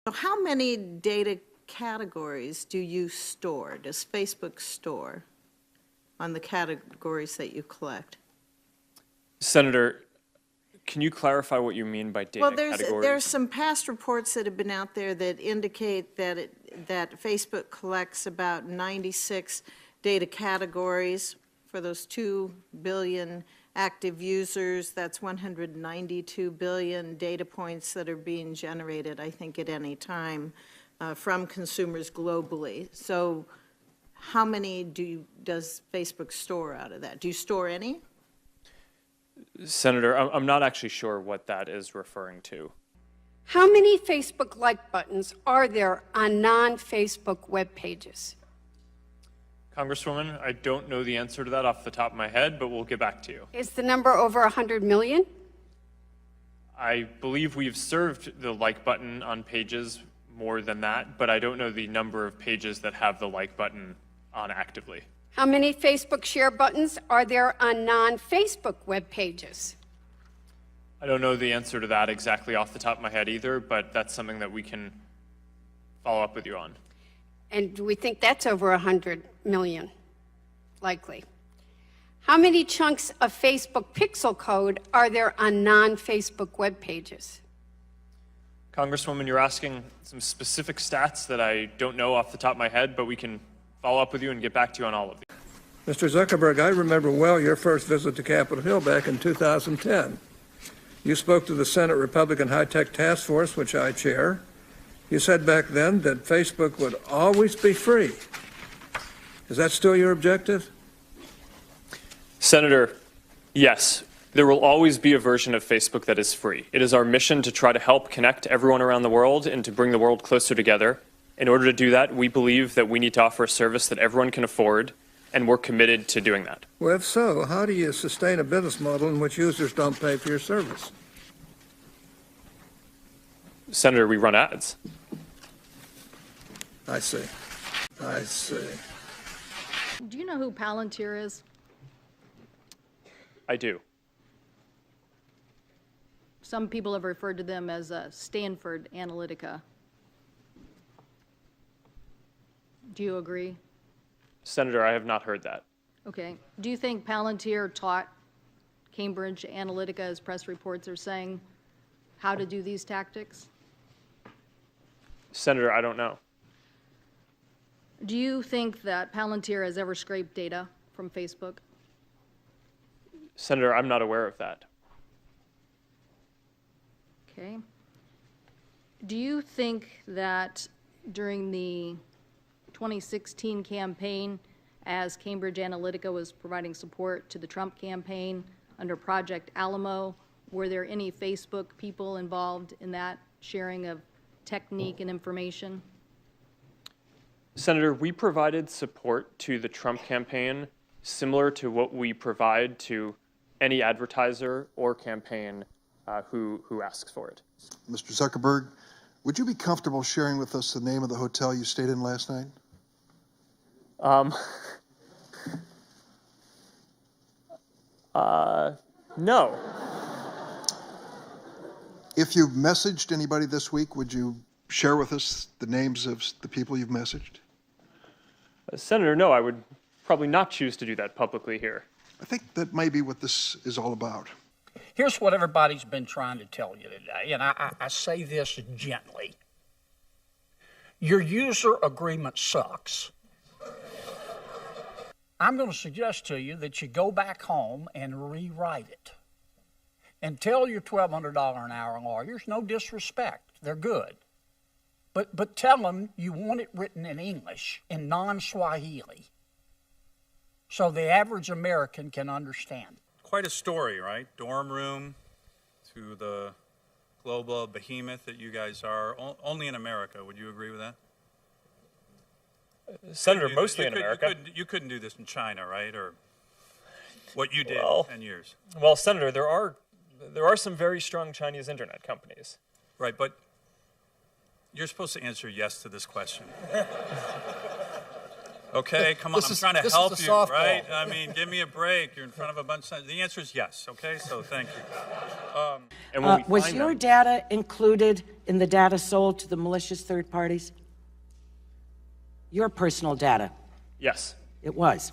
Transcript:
So how many data categories do you store, does Facebook store on the categories that you collect? Senator, can you clarify what you mean by data categories? Well, there's some past reports that have been out there that indicate that Facebook collects about 96 data categories for those 2 billion active users. That's 192 billion data points that are being generated, I think, at any time from consumers globally. So how many does Facebook store out of that? Do you store any? Senator, I'm not actually sure what that is referring to. How many Facebook like buttons are there on non-Facebook web pages? Congresswoman, I don't know the answer to that off the top of my head, but we'll get back to you. Is the number over 100 million? I believe we've served the like button on pages more than that, but I don't know the number of pages that have the like button on actively. How many Facebook share buttons are there on non-Facebook web pages? I don't know the answer to that exactly off the top of my head either, but that's something that we can follow up with you on. And do we think that's over 100 million? Likely. How many chunks of Facebook pixel code are there on non-Facebook web pages? Congresswoman, you're asking some specific stats that I don't know off the top of my head, but we can follow up with you and get back to you on all of these. Mr. Zuckerberg, I remember well your first visit to Capitol Hill back in 2010. You spoke to the Senate Republican High-Tech Task Force, which I chair. You said back then that Facebook would always be free. Is that still your objective? Senator, yes, there will always be a version of Facebook that is free. It is our mission to try to help connect everyone around the world and to bring the world closer together. In order to do that, we believe that we need to offer a service that everyone can afford, and we're committed to doing that. Well, if so, how do you sustain a business model in which users don't pay for your service? Senator, we run ads. I see. I see. Do you know who Palantir is? I do. Some people have referred to them as Stanford Analytica. Do you agree? Senator, I have not heard that. Okay. Do you think Palantir taught Cambridge Analytica, as press reports are saying, how to do these tactics? Senator, I don't know. Do you think that Palantir has ever scraped data from Facebook? Senator, I'm not aware of that. Okay. Do you think that during the 2016 campaign, as Cambridge Analytica was providing support to the Trump campaign under Project Alamo, were there any Facebook people involved in that sharing of technique and information? Senator, we provided support to the Trump campaign similar to what we provide to any advertiser or campaign who asks for it. Mr. Zuckerberg, would you be comfortable sharing with us the name of the hotel you stayed in last night? No. If you've messaged anybody this week, would you share with us the names of the people you've messaged? Senator, no, I would probably not choose to do that publicly here. I think that may be what this is all about. Here's what everybody's been trying to tell you today, and I say this gently. Your user agreement sucks. I'm going to suggest to you that you go back home and rewrite it. And tell your $1,200 an hour lawyers, no disrespect, they're good. But tell them you want it written in English, in non-Swahili, so the average American can understand. Quite a story, right? Dorm room to the global behemoth that you guys are, only in America. Would you agree with that? Senator, mostly in America. You couldn't do this in China, right? Or what you did in 10 years. Well, Senator, there are some very strong Chinese internet companies. Right, but you're supposed to answer yes to this question. Okay, come on, I'm trying to help you, right? I mean, give me a break. You're in front of a bunch of... The answer is yes, okay? So thank you. And when we Was find your them, data included in the data sold to the malicious third parties? Your personal data? yes. It was.